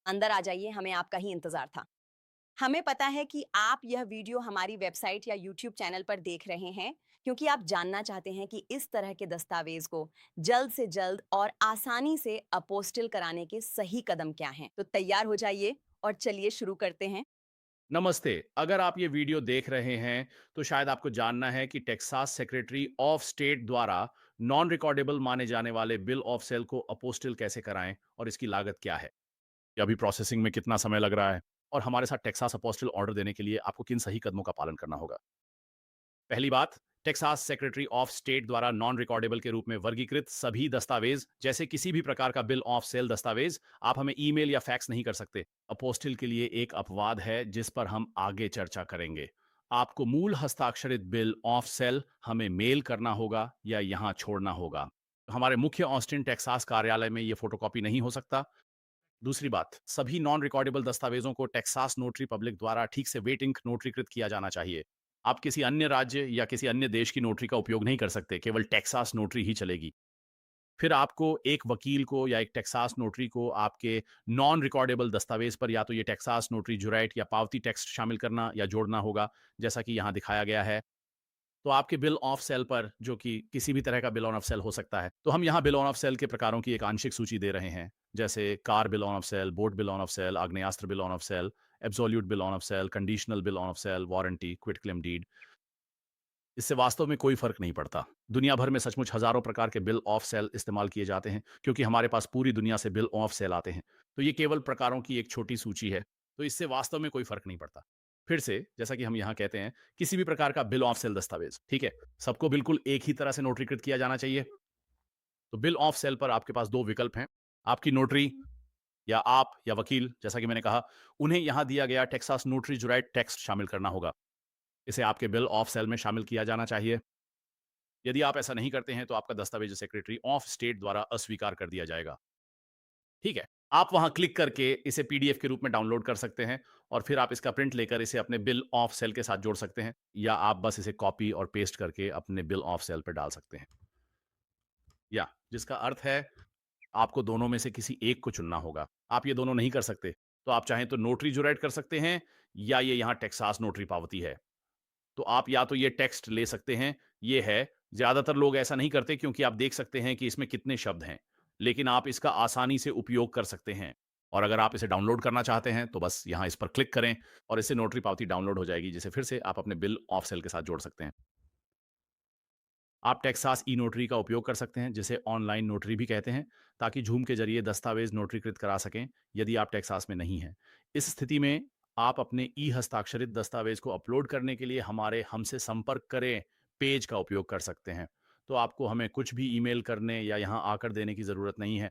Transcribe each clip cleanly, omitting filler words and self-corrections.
अंदर आ जाइए, हमें आपका ही इंतज़ार था। हमें पता है कि आप यह वीडियो हमारी वेबसाइट या यूट्यूब चैनल पर देख रहे हैं, क्योंकि आप जानना चाहते हैं कि इस तरह के दस्तावेज़ को जल्द से जल्द और आसानी से अपोस्टिल कराने के सही कदम क्या हैं। तो तैयार हो जाइए और चलिए शुरू करते हैं। नमस्ते। अगर आप ये वीडियो देख रहे हैं तो शायद आपको जानना है कि टेक्सास सेक्रेटरी ऑफ स्टेट द्वारा नॉन रिकॉर्डेबल माने जाने वाले बिल ऑफ सेल को अपोस्टिल कैसे कराएं और इसकी लागत क्या है, या अभी प्रोसेसिंग में कितना समय लग रहा है, और हमारे साथ टेक्सास अपोस्टिल ऑर्डर देने के लिए आपको किन सही कदमों का पालन करना होगा। पहली बात, टेक्सास सेक्रेटरी ऑफ स्टेट द्वारा नॉन रिकॉर्डेबल के रूप में वर्गीकृत सभी दस्तावेज, जैसे किसी भी प्रकार का बिल ऑफ सेल दस्तावेज, आप हमें ईमेल या फैक्स नहीं कर सकते। अपोस्टिल के लिए एक अपवाद है जिस पर हम आगे चर्चा करेंगे। आपको मूल हस्ताक्षरित बिल ऑफ सेल हमें मेल करना होगा या यहां छोड़ना होगा। हमारे मुख्य ऑस्टिन टेक्सास कार्यालय में यह फोटोकॉपी नहीं हो सकता। दूसरी बात, सभी नॉन रिकॉर्डेबल दस्तावेजों को टेक्सास नोटरी पब्लिक द्वारा ठीक से वेट इंक नोटरीकृत किया जाना चाहिए। आप किसी अन्य राज्य या किसी अन्य देश की नोटरी का उपयोग नहीं कर सकते, केवल टेक्सास नोटरी ही चलेगी। फिर आपको एक वकील को या एक टेक्सास नोटरी को आपके नॉन रिकॉर्डेबल दस्तावेज पर या तो ये टेक्सास नोटरी जुरैट या पावती टेक्स्ट शामिल करना या जोड़ना होगा, जैसा कि यहाँ दिखाया गया है। तो आपके बिल ऑफ सेल पर, जो कि किसी भी तरह का बिल ऑफ सेल हो सकता है, तो हम यहाँ बिल ऑफ सेल के प्रकारों की एक आंशिक सूची दे रहे हैं, जैसे car bill of sale, boat bill of sale, आग्नेयास्त्र bill of sale, absolute bill of sale, conditional bill of sale, warranty, quit claim deed. इससे वास्तव में कोई फर्क नहीं पड़ता। दुनिया भर में सचमुच हजारों प्रकार के बिल ऑफ सेल इस्तेमाल किए जाते हैं, क्योंकि हमारे पास पूरी दुनिया से बिल ऑफ सेल आते हैं। तो ये केवल प्रकारों की एक छोटी सूची है, तो इससे वास्तव में कोई फर्क नहीं पड़ता। फिर से, जैसा कि हम यहाँ कहते हैं, किसी भी प्रकार का बिल ऑफ सेल दस्तावेज, ठीक है, सबको बिल्कुल एक ही तरह से नोटरीकृत किया जाना चाहिए। तो बिल ऑफ सेल पर आपके पास दो विकल्प हैं। आपकी नोटरी या आप या वकील, जैसा कि मैंने कहा, उन्हें यहाँ दिया गया टेक्सास नोटरी जुराइट टेक्स्ट शामिल करना होगा। इसे आपके बिल ऑफ सेल में शामिल किया जाना चाहिए। यदि आप ऐसा नहीं करते हैं तो आपका दस्तावेज सेक्रेटरी ऑफ स्टेट द्वारा अस्वीकार कर दिया जाएगा। ठीक है, आप वहां क्लिक करके इसे पीडीएफ के रूप में डाउनलोड कर सकते हैं, और फिर आप इसका प्रिंट लेकर इसे अपने बिल ऑफ सेल के साथ जोड़ सकते हैं, या आप बस इसे कॉपी और पेस्ट करके अपने बिल ऑफ सेल पर डाल सकते हैं, या जिसका अर्थ है आपको दोनों में से किसी एक को चुनना होगा। आप ये दोनों नहीं कर सकते, तो आप चाहें तो नोटरी जुराइट कर सकते हैं, या ये यहाँ टेक्सास नोटरी पावती है। तो आप या तो ये टेक्स्ट ले सकते हैं, ये है। ज़्यादातर लोग ऐसा नहीं करते, क्योंकि आप देख सकते हैं कि इसमें कितने शब्द हैं, लेकिन आप इसका आसानी से उपयोग कर सकते हैं। और अगर आप इसे डाउनलोड करना चाहते हैं, तो बस यहाँ इस पर क्लिक करें और इससे नोटरी पावती डाउनलोड हो जाएगी, जिसे फिर से आप अपने बिल ऑफ सेल के साथ जोड़ सकते हैं। आप टेक्सास ई नोटरी का उपयोग कर सकते हैं, जिसे ऑनलाइन नोटरी भी कहते हैं, ताकि झूम के जरिए दस्तावेज नोटरीकृत करा सकें, यदि आप टेक्सास में नहीं हैं। इस स्थिति में आप अपने ई हस्ताक्षरित दस्तावेज को अपलोड करने के लिए हमारे हमसे संपर्क करें पेज का उपयोग कर सकते हैं। तो आपको हमें कुछ भी ईमेल करने या यहाँ आकर देने की ज़रूरत नहीं है।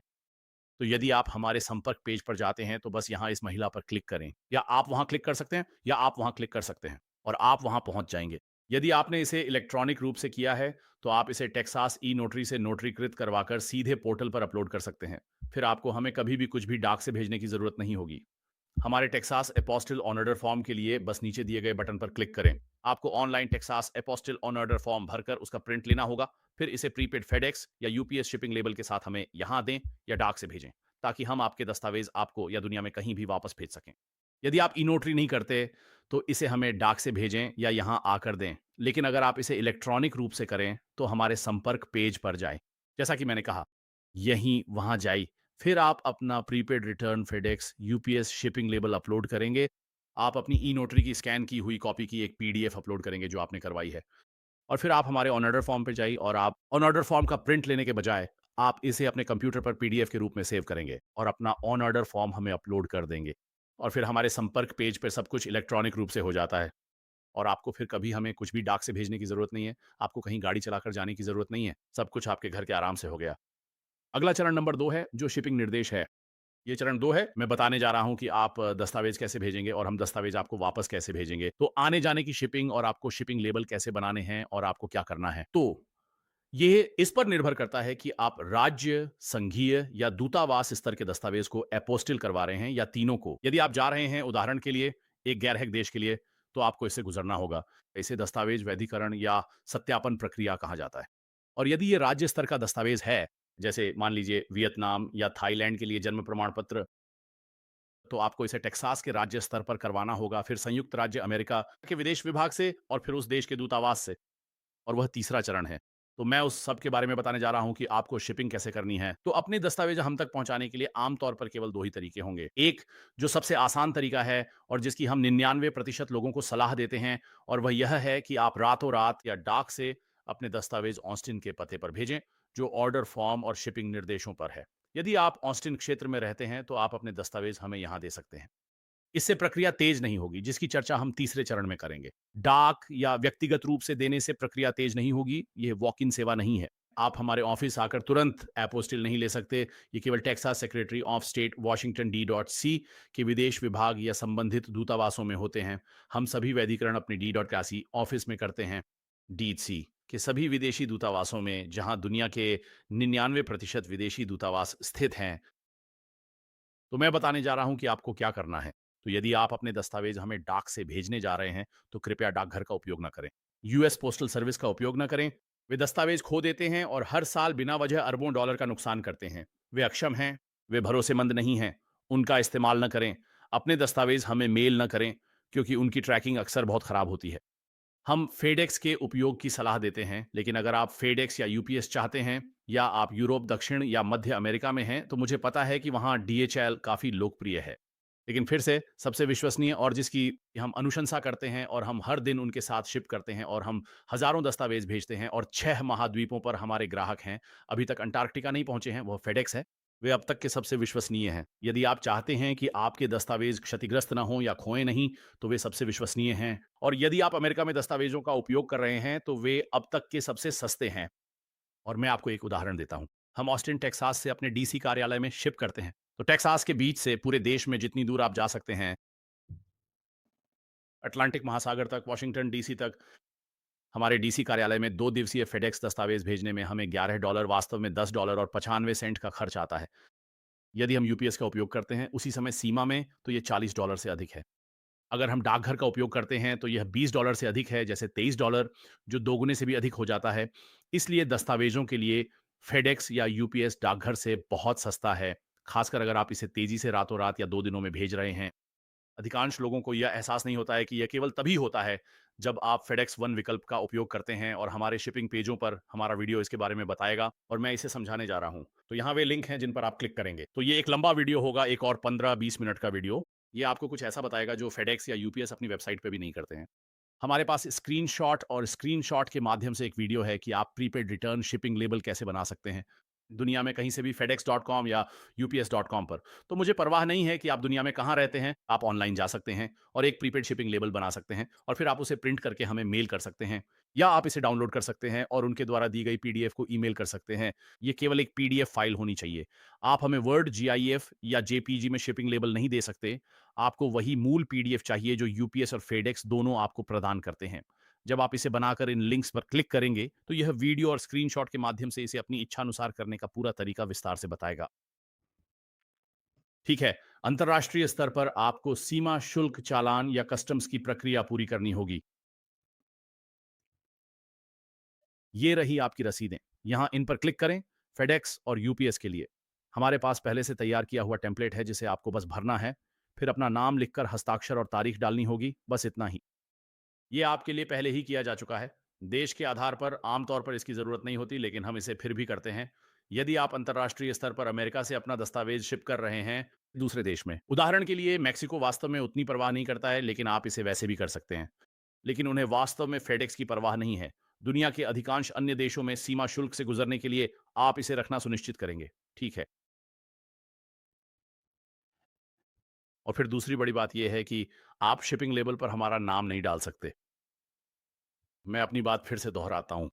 तो यदि आप हमारे संपर्क पेज पर जाते हैं, तो बस यहाँ इस महिला पर क्लिक करें, या आप वहाँ क्लिक कर सकते हैं, या आप वहाँ क्लिक कर सकते हैं, और आप वहाँ पहुँच जाएँगे। यदि आपने इसे इलेक्ट्रॉनिक रूप से किया है, तो आप इसे टेक्सास ई नोटरी से नोटरीकृत करवाकर सीधे पोर्टल पर अपलोड कर सकते हैं। फिर आपको हमें कभी भी कुछ भी डाक से भेजने की ज़रूरत नहीं होगी। हमारे Texas apostille on order form के लिए बस नीचे दिए गए बटन पर क्लिक करें। आपको online Texas apostille on order form भरकर उसका प्रिंट लेना होगा। फिर इसे प्रीपेड फेडेक्स या यूपीएस शिपिंग लेबल के साथ हमें यहाँ दें, या डाक से भेजें, ताकि हम आपके दस्तावेज आपको या दुनिया में कहीं भी वापस भेज सकें। यदि आप ई नोटरी नहीं करते, तो इसे हमें डाक से भेजें या यहाँ आकर दें। लेकिन अगर आप इसे इलेक्ट्रॉनिक रूप से करें, तो हमारे संपर्क पेज पर जाएं, जैसा कि मैंने कहा, यहीं वहां जाइए। फिर आप अपना prepaid return FedEx UPS shipping label upload करेंगे। आप अपनी ई नोटरी की स्कैन की हुई कॉपी की एक पीडीएफ अपलोड करेंगे जो आपने करवाई है, और फिर आप हमारे ऑन ऑर्डर फॉर्म पे जाइए, और आप ऑन ऑर्डर फॉर्म का प्रिंट लेने के बजाय आप इसे अपने कंप्यूटर पर पीडीएफ के रूप में सेव करेंगे और अपना ऑन ऑर्डर फॉर्म हमें अपलोड कर देंगे। और फिर हमारे संपर्क पेज पर सब कुछ इलेक्ट्रॉनिक रूप से हो जाता है, और आपको फिर कभी हमें कुछ भी डाक से भेजने की जरूरत नहीं है। आपको कहीं गाड़ी चलाकर जाने की जरूरत नहीं है। सब कुछ आपके घर के आराम से हो गया। अगला चरण नंबर 2 है, जो शिपिंग निर्देश है। ये चरण 2 है, मैं बताने जा रहा हूँ कि आप दस्तावेज़ कैसे भेजेंगे और हम दस्तावेज़ आपको वापस कैसे भेजेंगे। तो आने-जाने की शिपिंग और आपको शिपिंग लेबल कैसे बनाने हैं और आपको क्या करना है। तो ये इस पर निर्भर करता है कि आप राज्य, संघीय या दूतावास स्तर के दस्तावेज़ को एपोस्टिल करवा रहे हैं, या तीनों को। यदि आप जा रहे हैं, उदाहरण के लिए, एक गैर-हैक देश के लिए, तो आपको इससे गुज़रना होगा। इसे दस्तावेज़ वैधीकरण या सत्यापन प्रक्रिया कहा जाता है। और यदि ये राज्य स्तर का दस्तावेज़ है, जैसे मान लीजिए वियतनाम या थाईलैंड के लिए जन्म प्रमाण पत्र, तो आपको इसे टेक्सास के राज्य स्तर पर करवाना होगा, फिर संयुक्त राज्य अमेरिका के विदेश विभाग से और फिर उस देश के दूतावास से। और वह तीसरा चरण है। तो मैं उस सब के बारे में बताने जा रहा हूँ कि आपको शिपिंग कैसे करनी है। तो अपने दस्तावेज़ हम तक पहुँचाने के लिए आम तौर पर केवल 2 ही तरीके होंगे। एक जो सबसे आसान तरीका है और जिसकी हम 99% लोगों को सलाह देते हैं, और वह यह है कि आप रातों-रात या डाक से अपने दस्तावेज़ ऑस्टिन के पते पर भेजें, जो ऑर्डर फॉर्म और शिपिंग निर्देशों पर है। यदि आप ऑस्टिन क्षेत्र में रहते हैं, तो आप अपने दस्तावेज़ हमें यहाँ दे सकते हैं। इससे प्रक्रिया तेज नहीं होगी, जिसकी चर्चा हम तीसरे चरण में करेंगे। डाक या व्यक्तिगत रूप से देने से प्रक्रिया तेज नहीं होगी, ये वॉक इन सेवा नहीं है। आप हमारे ऑफिस आकर तुरंत एपोस्टिल नहीं ले सकते। ये केवल Texas secretary of state Washington DC के विदेश विभाग या संबंधित दूतावासों में होते हैं। हम सभी वैधीकरण अपने डी.सी ऑफिस में करते हैं। डी.सी के सभी विदेशी दूतावासों में, जहां दुनिया के 99% विदेशी दूतावास स्थित हैं। तो मैं बताने जा रहा हूं कि आपको क्या करना है। तो यदि आप अपने दस्तावेज हमें डाक से भेजने जा रहे हैं, तो कृपया डाकघर का उपयोग ना करें। यूएस पोस्टल सर्विस का उपयोग ना करें। वे दस्तावेज खो देते हैं और हर साल बिना वजह अरबों डॉलर का नुकसान करते हैं। वे अक्षम हैं, वे भरोसेमंद नहीं हैं। उनका इस्तेमाल न करें। अपने दस्तावेज हमें मेल न करें, क्योंकि उनकी ट्रैकिंग अक्सर बहुत खराब होती है। हम फेडेक्स के उपयोग की सलाह देते हैं, लेकिन अगर आप फेडेक्स या यूपीएस चाहते हैं, या आप यूरोप, दक्षिण या मध्य अमेरिका में हैं, तो मुझे पता है कि वहाँ डीएचएल काफ़ी लोकप्रिय है। लेकिन फिर से सबसे विश्वसनीय और जिसकी हम अनुशंसा करते हैं और हम हर दिन उनके साथ शिप करते हैं और हम हज़ारों दस्तावेज़ भेजते हैं और 6 महाद्वीपों पर हमारे ग्राहक हैं, अभी तक अंटार्कटिका नहीं पहुँचे हैं, वह फेडेक्स है। वे अब तक के सबसे विश्वसनीय हैं। यदि आप चाहते हैं कि आपके दस्तावेज़ क्षतिग्रस्त ना हों या खोएँ नहीं, तो वे सबसे विश्वसनीय हैं। और यदि आप अमेरिका में दस्तावेज़ों का उपयोग कर रहे हैं, तो वे अब तक के सबसे सस्ते हैं। और मैं आपको एक उदाहरण देता हूँ। हम ऑस्टिन, टेक्सास से अपने डीसी कार्यालय में शिप करते हैं। तो टेक्सास के बीच से पूरे देश में जितनी दूर आप जा सकते हैं, अटलांटिक महासागर तक, वाशिंगटन डीसी तक, हमारे डीसी कार्यालय में 2 दिवसीय फेडेक्स दस्तावेज़ भेजने में हमें $11 वास्तव में $10 और 95 सेंट का खर्च आता है। यदि हम यूपीएस का उपयोग करते हैं उसी समय सीमा में, तो ये $40 से अधिक है। अगर हम डाकघर का उपयोग करते हैं, तो यह $20 से अधिक है, जैसे $23, जो दोगुने से भी अधिक हो जाता है। इसलिए दस्तावेज़ों के लिए फेडेक्स या यूपीएस डाकघर से बहुत सस्ता है, खासकर अगर आप इसे तेज़ी से रातों-रात या 2 दिनों में भेज रहे हैं। अधिकांश लोगों को यह एहसास नहीं होता है कि यह केवल तभी होता है, जब आप फेडेक्स वन विकल्प का उपयोग करते हैं, और हमारे शिपिंग पेजों पर हमारा वीडियो इसके बारे में बताएगा और मैं इसे समझाने जा रहा हूँ। तो यहाँ वे लिंक हैं जिन पर आप क्लिक करेंगे। तो ये एक लंबा वीडियो होगा, एक और 15-20 मिनट का वीडियो। ये आपको कुछ ऐसा बताएगा जो फेडेक्स या यूपीएस अपनी वेबसाइट पे भी नहीं करते हैं। हमारे पास स्क्रीनशॉट और स्क्रीनशॉट के माध्यम से एक वीडियो है कि आप प्रीपेड रिटर्न शिपिंग लेबल कैसे बना सकते हैं, दुनिया में कहीं से भी fedex.com या UPS.com पर। तो मुझे परवाह नहीं है कि आप दुनिया में कहाँ रहते हैं, आप ऑनलाइन जा सकते हैं और एक प्रीपेड शिपिंग लेबल बना सकते हैं और फिर आप उसे प्रिंट करके हमें मेल कर सकते हैं, या आप इसे डाउनलोड कर सकते हैं और उनके द्वारा दी गई पीडीएफ को ईमेल कर सकते हैं। ये केवल एक पीडीएफ फाइल होनी चाहिए। आप हमें वर्ड, जीआईएफ या जेपीजी में शिपिंग लेबल नहीं दे सकते। आपको वही मूल पीडीएफ चाहिए जो यूपीएस और फेडेक्स दोनों आपको प्रदान करते हैं। जब आप इसे बनाकर इन लिंक्स पर क्लिक करेंगे, तो यह वीडियो और स्क्रीनशॉट के माध्यम से इसे अपनी इच्छा अनुसार करने का पूरा तरीका विस्तार से बताएगा। ठीक है, अंतर्राष्ट्रीय स्तर पर आपको सीमा शुल्क चालान या कस्टम्स की प्रक्रिया पूरी करनी होगी। ये रही आपकी रसीदें। यहाँ इन पर क्लिक करें, फेडेक्स और यूपीएस के लिए। हमारे पास पहले से तैयार किया हुआ टेम्पलेट है जिसे आपको बस भरना है। फिर अपना नाम लिखकर हस्ताक्षर और तारीख डालनी होगी, बस इतना ही। ये आपके लिए पहले ही किया जा चुका है। देश के आधार पर आमतौर पर इसकी ज़रूरत नहीं होती, लेकिन हम इसे फिर भी करते हैं। यदि आप अंतर्राष्ट्रीय स्तर पर अमेरिका से अपना दस्तावेज़ शिप कर रहे हैं दूसरे देश में। उदाहरण के लिए मेक्सिको वास्तव में उतनी परवाह नहीं करता है, लेकिन आप इसे वैसे भी कर सकते हैं। लेकिन उन्हें वास्तव में फेडेक्स की परवाह नहीं है। दुनिया के अधिकांश अन्य देशों में सीमा शुल्क से गुजरने के लिए आप इसे रखना सुनिश्चित करेंगे। ठीक है। और फिर दूसरी बड़ी बात यह है कि आप शिपिंग लेबल पर हमारा नाम नहीं डाल सकते। मैं अपनी बात फिर से दोहराता हूँ।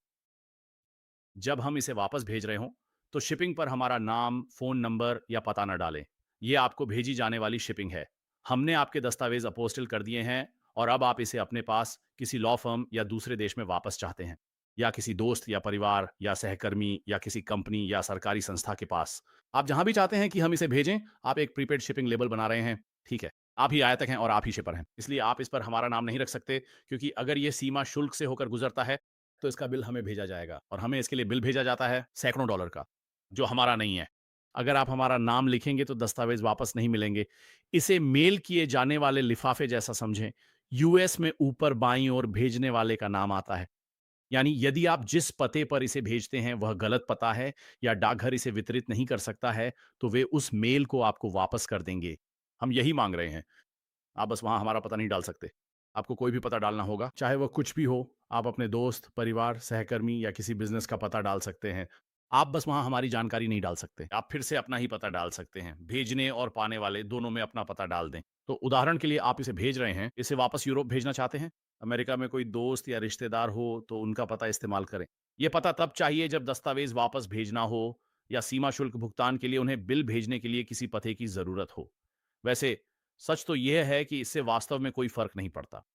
जब हम इसे वापस भेज रहे हों, तो शिपिंग पर हमारा नाम, फ़ोन नंबर या पता न डालें। ये आपको भेजी जाने वाली शिपिंग है। हमने आपके दस्तावेज़ अपोस्टिल कर दिए हैं और अब आप इसे अपने पास किसी लॉ फ़र्म या दूसरे देश में वापस चाहते हैं, या किसी दोस्त या परिवार या सहकर्मी या किसी कंपनी या सरकारी संस्था के पास। आप जहाँ भी चाहते हैं कि हम इसे भेजें, आप एक प्रीपेड शिपिंग लेबल बना रहे हैं, ठीक है। आप ही आयातक हैं और आप ही शिपर हैं। इसलिए आप इस पर हमारा नाम नहीं रख सकते, क्योंकि अगर ये सीमा शुल्क से होकर गुज़रता है, तो इसका बिल हमें भेजा जाएगा और हमें इसके लिए बिल भेजा जाता है सैकड़ों डॉलर का, जो हमारा नहीं है। अगर आप हमारा नाम लिखेंगे तो दस्तावेज वापस नहीं मिलेंगे। इसे मेल किए जाने वाले लिफाफे जैसा समझें। यूएस में ऊपर बाईं ओर भेजने वाले का नाम आता है। यानी यदि आप जिस पते पर इसे भेजते हैं वह गलत पता है या डाकघर इसे वितरित नहीं कर सकता है, तो वे उस मेल को आपको वापस कर देंगे। हम यही मांग रहे हैं। आप बस वहाँ हमारा पता नहीं डाल सकते। आपको कोई भी पता डालना होगा, चाहे वह कुछ भी हो। आप अपने दोस्त, परिवार, सहकर्मी या किसी बिज़नेस का पता डाल सकते हैं। आप बस वहाँ हमारी जानकारी नहीं डाल सकते। आप फिर से अपना ही पता डाल सकते हैं। भेजने और पाने वाले दोनों में अपना पता डाल दें। तो उदाहरण के लिए आप इसे भेज रहे हैं, इसे वापस यूरोप भेजना चाहते हैं? अमेरिका में कोई दोस्त या रिश्तेदार हो तो उनका पता इस्तेमाल करें। ये पता तब चाहिए जब दस्तावेज़ वापस भेजना हो या सीमा शुल्क भुगतान के लिए उन्हें बिल भेजने के लिए किसी पते की ज़रूरत हो। वैसे सच तो यह है कि इससे वास्तव में कोई फ़र्क नहीं पड़ता।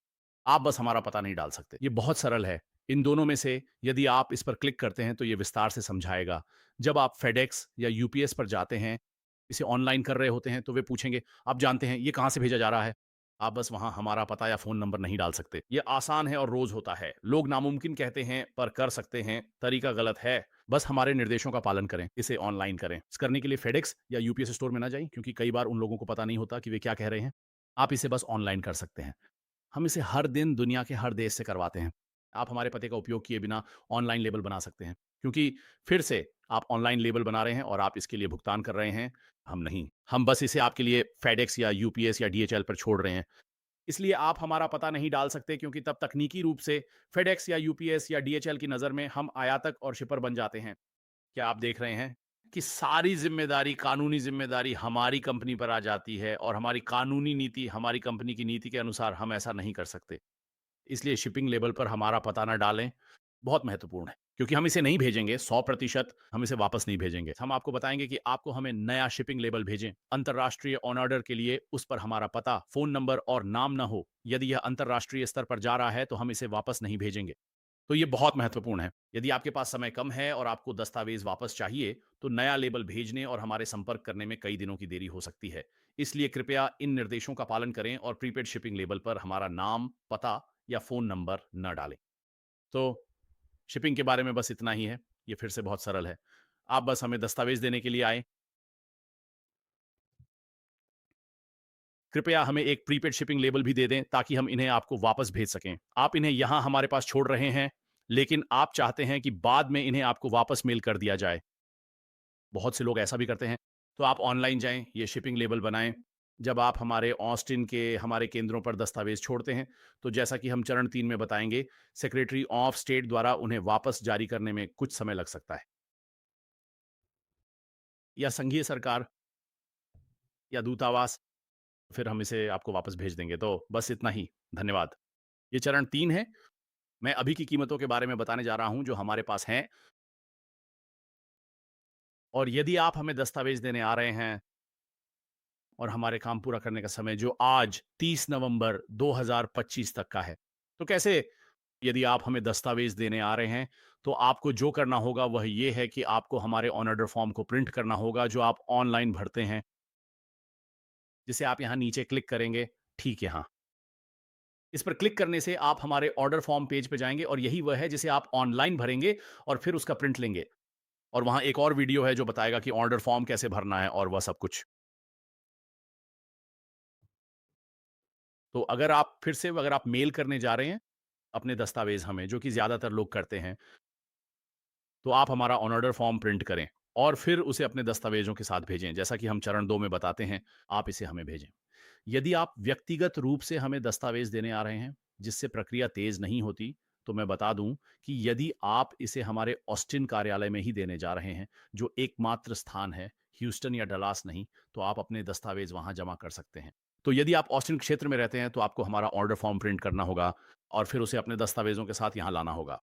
आप बस हमारा पता नहीं डाल सकते। ये बहुत सरल है। इन दोनों में से यदि आप इस पर क्लिक करते हैं तो ये विस्तार से समझाएगा। जब आप फेडेक्स या यूपीएस पर जाते हैं, इसे ऑनलाइन कर रहे होते हैं तो वे पूछेंगे, "आप जानते हैं ये कहाँ से भेजा जा रहा है?" आप बस वहाँ हमारा पता या फ़ोन नंबर नहीं डाल सकते। ये आसान है और रोज़ होता है। लोग नामुमकिन कहते हैं पर कर सकते हैं। तरीका गलत है। बस हमारे निर्देशों का पालन करें। इसे ऑनलाइन करें। इस करने के लिए फेडेक्स या यूपीएस स्टोर में ना जाएँ क्योंकि कई बार उन लोगों को पता नहीं होता कि वे क्या कह रहे हैं। आप इसे बस ऑनलाइन कर सकते हैं। हम इसे हर दिन दुनिया के हर देश से करवाते हैं। आप हमारे पते का उपयोग किए बिना ऑनलाइन लेबल बना सकते हैं। क्योंकि फिर से आप ऑनलाइन लेबल बना रहे हैं और आप इसके लिए भुगतान कर रहे हैं, हम नहीं। हम बस इसे आपके लिए फेडेक्स या यूपीएस या डीएचएल पर छोड़ रहे हैं। इसलिए आप हमारा पता नहीं डाल सकते क्योंकि तब तकनीकी रूप से फेडेक्स या यूपीएस या डीएचएल की नज़र में हम आयातक और शिपर बन जाते हैं। क्या आप देख रहे हैं कि सारी ज़िम्मेदारी, कानूनी ज़िम्मेदारी हमारी कंपनी पर आ जाती है और हमारी कानूनी नीति, हमारी कंपनी की नीति के अनुसार हम ऐसा नहीं कर सकते। इसलिए शिपिंग लेबल पर हमारा पता ना डालें, बहुत महत्वपूर्ण है। क्योंकि हम इसे नहीं भेजेंगे 100% हम इसे वापस नहीं भेजेंगे। हम आपको बताएँगे कि आपको हमें नया शिपिंग लेबल भेजें। अंतर्राष्ट्रीय ऑन ऑर्डर के लिए उस पर हमारा पता, फ़ोन नंबर और नाम ना हो। यदि यह अंतर्राष्ट्रीय स्तर पर जा रहा है, तो हम इसे वापस नहीं भेजेंगे। तो ये बहुत महत्वपूर्ण है। यदि आपके पास समय कम है और आपको दस्तावेज़ वापस चाहिए, तो नया लेबल भेजने और हमारे संपर्क करने में कई दिनों की देरी हो सकती है। इसलिए कृपया इन निर्देशों का पालन करें और प्रीपेड शिपिंग लेबल पर हमारा नाम, पता या फ़ोन नंबर न डालें। तो शिपिंग के बारे में बस इतना ही है। ये फिर से बहुत सरल है। आप बस हमें दस्तावेज़ देने के लिए आएँ। कृपया हमें एक प्रीपेड शिपिंग लेबल भी दे दें ताकि हम इन्हें आपको वापस भेज सकें। आप इन्हें यहाँ हमारे पास छोड़ रहे हैं, लेकिन आप चाहते हैं कि बाद में इन्हें आपको वापस मेल कर दिया जाए। बहुत से लोग ऐसा भी करते हैं। तो आप ऑनलाइन जाएँ, ये शिपिंग लेबल बनाएँ। जब आप हमारे ऑस्टिन के हमारे केंद्रों पर दस्तावेज़ छोड़ते हैं, तो जैसा कि हम चरण 3 में बताएँगे, सेक्रेटरी ऑफ स्टेट द्वारा उन्हें वापस जारी करने में कुछ समय लग सकता है या संघीय सरकार या दूतावास, फिर हम इसे आपको वापस भेज देंगे। तो बस इतना ही। धन्यवाद। ये चरण 3 है। मैं अभी की कीमतों के बारे में बताने जा रहा हूँ जो हमारे पास हैं और यदि आप हमें दस्तावेज़ देने आ रहे हैं और हमारे काम पूरा करने का समय जो आज 30 नवंबर 2025 तक का है। तो कैसे यदि आप हमें दस्तावेज़ देने आ रहे हैं, तो आपको जो करना होगा वह ये है कि आपको हमारे ऑन ऑर्डर फॉर्म को प्रिंट करना होगा जो आप ऑनलाइन भरते हैं, जिसे आप यहाँ नीचे क्लिक करेंगे, ठीक यहाँ। इस पर क्लिक करने से आप हमारे ऑर्डर फॉर्म पेज पे जाएँगे और यही वह है जिसे आप ऑनलाइन भरेंगे और फिर उसका प्रिंट लेंगे। और वहाँ एक और वीडियो है जो बताएगा कि ऑर्डर फॉर्म कैसे भरना है और वह सब कुछ। तो अगर आप मेल करने जा रहे हैं अपने दस्तावेज़ हमें, जो कि ज़्यादातर लोग करते हैं, तो आप हमारा ऑन ऑर्डर फॉर्म प्रिंट करें और फिर उसे अपने दस्तावेज़ों के साथ भेजें। जैसा कि हम चरण 2 में बताते हैं, आप इसे हमें भेजें। यदि आप व्यक्तिगत रूप से हमें दस्तावेज़ देने आ रहे हैं, जिससे प्रक्रिया तेज़ नहीं होती, तो मैं बता दूँ कि यदि आप इसे हमारे ऑस्टिन कार्यालय में ही देने जा रहे हैं, जो एकमात्र स्थान है, ह्यूस्टन या डलास नहीं, तो आप अपने दस्तावेज़ वहाँ जमा कर सकते हैं। तो यदि आप ऑस्टिन क्षेत्र में रहते हैं, तो आपको हमारा ऑर्डर फॉर्म प्रिंट करना होगा और फिर उसे अपने दस्तावेज़ों के साथ यहाँ लाना होगा।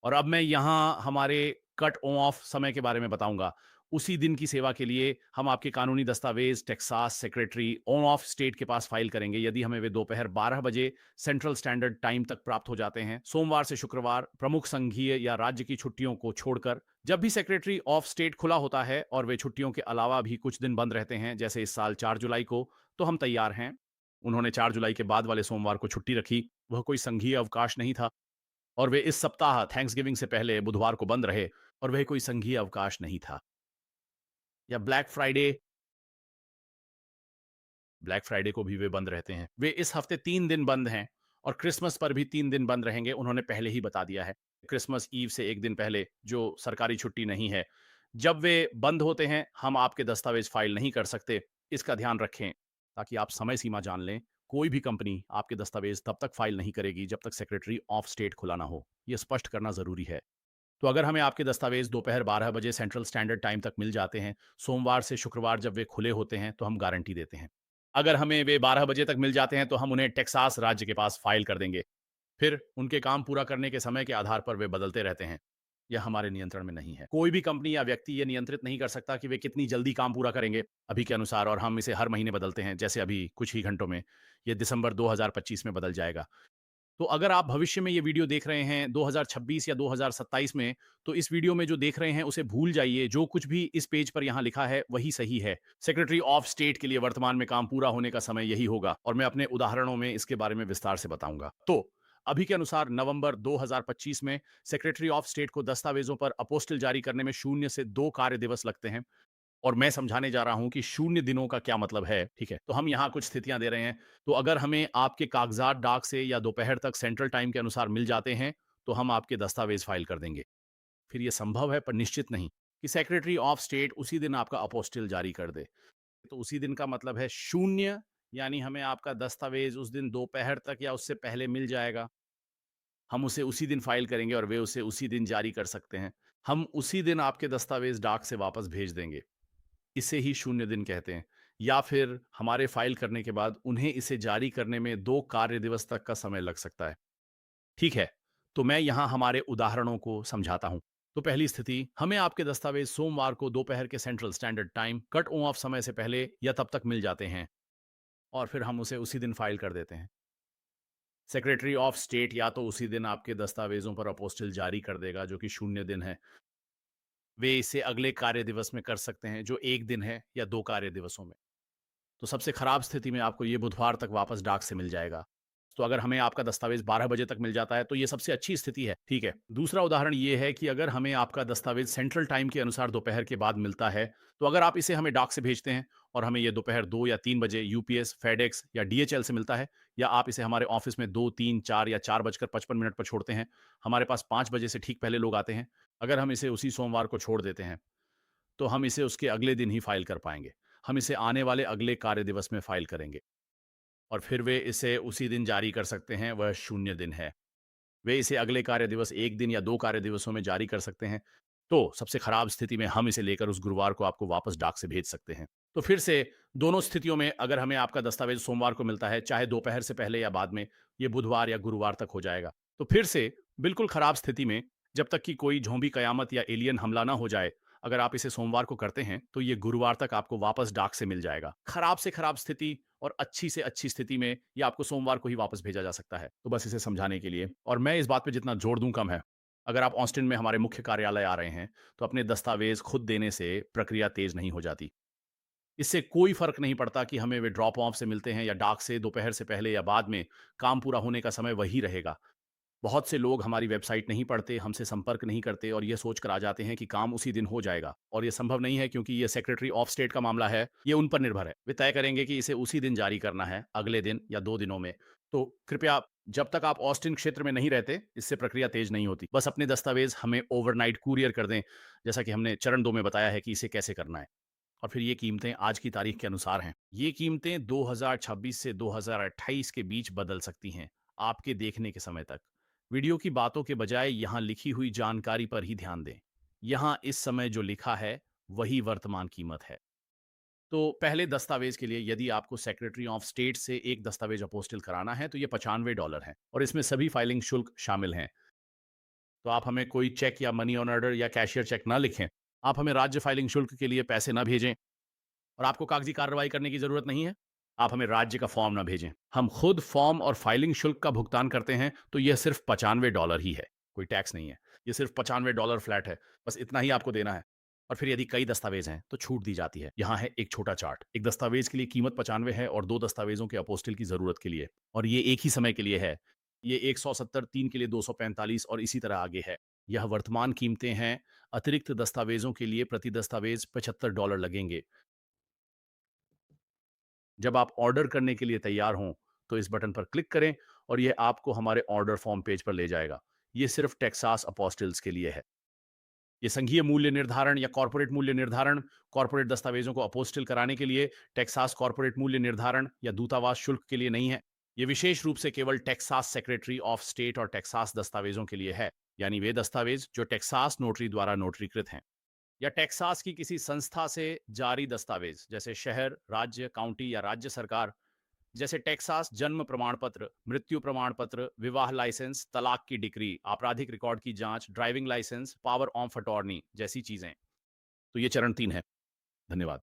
और अब मैं यहाँ हमारे कट ऑफ समय के बारे में बताऊँगा। उसी दिन की सेवा के लिए हम आपके कानूनी दस्तावेज़ Texas secretary on off state के पास फ़ाइल करेंगे यदि हमें वे दोपहर 12 बजे सेंट्रल स्टैंडर्ड टाइम तक प्राप्त हो जाते हैं। सोमवार से शुक्रवार प्रमुख संघीय या राज्य की छुट्टियों को छोड़कर जब भी सेक्रेटरी ऑफ स्टेट खुला होता है और वे छुट्टियों के अलावा भी कुछ दिन बंद रहते हैं, जैसे इस साल 4 जुलाई को, तो हम तैयार हैं। उन्होंने 4 जुलाई के बाद वाले सोमवार को छुट्टी रखी। वह कोई संघीय अवकाश नहीं था। और वे इस सप्ताह थैंक्सगिविंग से पहले बुधवार को बंद रहे और वह कोई संघीय अवकाश नहीं था। या ब्लैक फ्राइडे को भी वे बंद रहते हैं। वे इस हफ्ते 3 दिन बंद हैं और क्रिसमस पर भी 3 दिन बंद रहेंगे, उन्होंने पहले ही बता दिया है। क्रिसमस ईव से एक दिन पहले, जो सरकारी छुट्टी नहीं है, जब वे बंद होते हैं, हम आपके दस्तावेज फाइल नहीं कर सकते। इसका ध्यान रखें ताकि आप समय सीमा जान लें। कोई भी कंपनी आपके दस्तावेज तब तक फाइल नहीं करेगी जब तक सेक्रेटरी ऑफ स्टेट खुला ना हो। यह स्पष्ट करना जरूरी है। तो अगर हमें आपके दस्तावेज दोपहर 12 बजे सेंट्रल स्टैंडर्ड टाइम तक मिल जाते हैं, सोमवार से शुक्रवार जब वे खुले होते हैं, तो हम गारंटी देते हैं। अगर हमें वे 12 बजे तक मिल जाते हैं, तो हम उन्हें टेक्सास राज्य के पास फाइल कर देंगे। फिर उनके काम पूरा करने के समय के आधार पर वे बदलते रहते हैं। यह हमारे नियंत्रण में नहीं है। कोई भी कंपनी या व्यक्ति यह नियंत्रित नहीं कर सकता कि वे कितनी जल्दी काम पूरा करेंगे अभी के अनुसार, और हम इसे हर महीने बदलते हैं। जैसे अभी कुछ ही घंटों में यह दिसंबर 2025 में बदल जाएगा। तो अगर आप भविष्य में ये वीडियो देख रहे हैं 2026 या 2027 में, तो इस वीडियो में जो देख रहे हैं उसे भूल जाइए। जो कुछ भी इस पेज पर यहाँ लिखा है वही सही है। सेक्रेटरी ऑफ स्टेट के लिए वर्तमान में काम पूरा होने का समय यही होगा, और मैं अपने उदाहरणों में इसके बारे में विस्तार से बताऊंगा। तो अभी के अनुसार नवंबर 2025 में सेक्रेटरी ऑफ स्टेट को दस्तावेजों पर अपोस्टिल जारी करने में 0 से 2 कार्य दिवस लगते हैं। और मैं समझाने जा रहा हूं कि 0 दिनों का क्या मतलब है। ठीक है, तो हम यहाँ कुछ स्थितियां दे रहे हैं। तो अगर हमें आपके कागजात डाक से या दोपहर तक सेंट्रल टाइम के अनुसार मिल जाते हैं, तो हम आपके दस्तावेज फाइल कर देंगे। फिर यह संभव है पर निश्चित नहीं कि सेक्रेटरी ऑफ स्टेट उसी दिन आपका अपोस्टिल जारी कर दे। तो उसी दिन का मतलब है 0, यानी हमें आपका दस्तावेज उस दिन दोपहर तक या उससे पहले मिल जाएगा। हम उसे उसी दिन फाइल करेंगे और वे उसे उसी दिन जारी कर सकते हैं। हम उसी दिन आपके दस्तावेज डाक से वापस भेज देंगे। इसे ही 0 दिन कहते हैं। या फिर हमारे फाइल करने के बाद उन्हें इसे जारी करने में 2 कार्य दिवस तक का समय लग सकता है। ठीक है, तो मैं यहाँ हमारे उदाहरणों को समझाता हूँ। तो पहली स्थिति, हमें आपके दस्तावेज सोमवार को दोपहर के central standard time cut off समय से पहले या तब तक मिल जाते हैं, और फिर हम उसे उसी दिन फाइल कर देते हैं। सेक्रेटरी ऑफ स्टेट या तो उसी दिन आपके दस्तावेजों पर अपोस्टिल जारी कर देगा, जो कि 0 दिन है। वे इसे अगले कार्य दिवस में कर सकते हैं, जो 1 दिन है, या 2 कार्य दिवसों में। तो सबसे खराब स्थिति में आपको ये बुधवार तक वापस डाक से मिल जाएगा। तो अगर हमें आपका दस्तावेज 12 बजे तक मिल जाता है, तो ये सबसे अच्छी स्थिति है। ठीक है, दूसरा उदाहरण ये है कि अगर हमें आपका दस्तावेज सेंट्रल टाइम के अनुसार दोपहर के बाद मिलता है, तो अगर आप इसे हमें डाक से भेजते हैं और हमें ये दोपहर 2 या 3 बजे यूपीएस, फेडेक्स या डीएचएल से मिलता है, या आप इसे हमारे ऑफिस में 2, 3, 4 या 4:55 पर छोड़ते हैं, हमारे पास 5 बजे से ठीक पहले लोग आते हैं। अगर हम इसे उसी सोमवार को छोड़ देते हैं, तो हम इसे उसके अगले दिन ही फाइल कर पाएंगे। हम इसे आने वाले अगले कार्य दिवस में फाइल करेंगे, और फिर वे इसे उसी दिन जारी कर सकते हैं। वह 0 दिन है। वे इसे अगले कार्य दिवस 1 दिन या 2 कार्य दिवसों में जारी कर सकते हैं। तो सबसे खराब स्थिति में हम इसे लेकर उस गुरुवार को आपको वापस डाक से भेज सकते हैं। तो फिर से दोनों स्थितियों में अगर हमें आपका दस्तावेज सोमवार को मिलता है, चाहे दोपहर से पहले या बाद में, ये बुधवार या गुरुवार तक हो जाएगा। तो फिर से बिल्कुल खराब स्थिति में, जब तक कि कोई झोंबी कयामत या एलियन हमला ना हो जाए, अगर आप इसे सोमवार को करते हैं, तो ये गुरुवार तक आपको वापस डाक से मिल जाएगा। खराब से खराब स्थिति और अच्छी से अच्छी स्थिति में ये आपको सोमवार को ही वापस भेजा जा सकता है। तो बस इसे समझाने के लिए, और मैं इस बात पे जितना जोर दूं कम है। अगर आप ऑस्टिन में हमारे मुख्य कार्यालय आ रहे हैं, तो अपने दस्तावेज खुद देने से प्रक्रिया तेज नहीं हो जाती। इससे कोई फर्क नहीं पड़ता कि हमें वे ड्रॉप ऑफ से मिलते हैं या डाक से, दोपहर से पहले या बाद में, काम पूरा होने का समय वही रहेगा। बहुत से लोग हमारी वेबसाइट नहीं पढ़ते, हमसे संपर्क नहीं करते और ये सोचकर आ जाते हैं कि काम उसी दिन हो जाएगा, और ये संभव नहीं है, क्योंकि ये सेक्रेटरी ऑफ स्टेट का मामला है। ये उन पर निर्भर है। वे तय करेंगे कि इसे उसी दिन जारी करना है, अगले दिन या 2 दिनों में। तो कृपया, जब तक आप ऑस्टिन क्षेत्र में नहीं रहते, इससे प्रक्रिया तेज नहीं होती। बस अपने दस्तावेज हमें ओवरनाइट कुरियर कर दें, जैसा कि हमने चरण 2 में बताया है कि इसे कैसे करना है। और फिर ये कीमतें आज की तारीख के अनुसार हैं। ये कीमतें 2026 से 2028 के बीच बदल सकती हैं, आपके देखने के समय तक। वीडियो की बातों के बजाय यहाँ लिखी हुई जानकारी पर ही ध्यान दें। यहाँ इस समय जो लिखा है वही वर्तमान कीमत है। तो पहले दस्तावेज के लिए यदि आपको सेक्रेटरी ऑफ स्टेट से एक दस्तावेज अपोस्टिल कराना है, तो ये $95 है, और इसमें सभी फाइलिंग शुल्क शामिल हैं। तो आप हमें कोई चेक या मनी ऑन ऑर्डर या कैशियर चेक ना लिखें। आप हमें राज्य फाइलिंग शुल्क के लिए पैसे ना भेजें, और आपको कागजी कार्रवाई करने की जरूरत नहीं है। आप हमें राज्य का फॉर्म ना भेजें। हम खुद फॉर्म और फाइलिंग शुल्क का भुगतान करते हैं, तो यह सिर्फ $95 ही है। कोई टैक्स नहीं है। ये सिर्फ $95 फ्लैट है। बस इतना ही आपको देना है। और फिर यदि कई दस्तावेज हैं, तो छूट दी जाती है। यहाँ है एक छोटा चार्ट। एक दस्तावेज के लिए कीमत 95 है, और 2 दस्तावेजों के अपोस्टिल की जरूरत के लिए, और ये एक ही समय के लिए है। ये 170, 3 के लिए 245 और इसी तरह आगे है। यह वर्तमान कीमतें हैं अतिरिक्त दस्तावेजों के लिए प्रति दस्तावेज $75 लगेंगे। जब आप ऑर्डर करने के लिए तैयार हों, तो इस बटन पर क्लिक करें और यह आपको हमारे ऑर्डर फॉर्म पेज पर ले जाएगा। ये सिर्फ टेक्सास अपोस्टिल्स के लिए है। ये संघीय मूल्य निर्धारण या कॉर्पोरेट मूल्य निर्धारण, कॉर्पोरेट दस्तावेजों को अपोस्टिल कराने के लिए टेक्सास कॉर्पोरेट मूल्य निर्धारण या दूतावास शुल्क के लिए नहीं है। ये विशेष रूप से केवल टेक्सास सेक्रेटरी ऑफ स्टेट और टेक्सास दस्तावेजों के लिए है, यानी वे दस्तावेज जो टेक्सास नोटरी द्वारा नोटरीकृत हैं या टेक्सास की किसी संस्था से जारी दस्तावेज, जैसे शहर, राज्य, काउंटी या राज्य सरकार, जैसे टेक्सास जन्म प्रमाण पत्र, मृत्यु प्रमाण पत्र, विवाह लाइसेंस, तलाक की डिक्री, आपराधिक रिकॉर्ड की जांच, driving licence, power of attorney जैसी चीजें। तो ये चरण 3 है। धन्यवाद।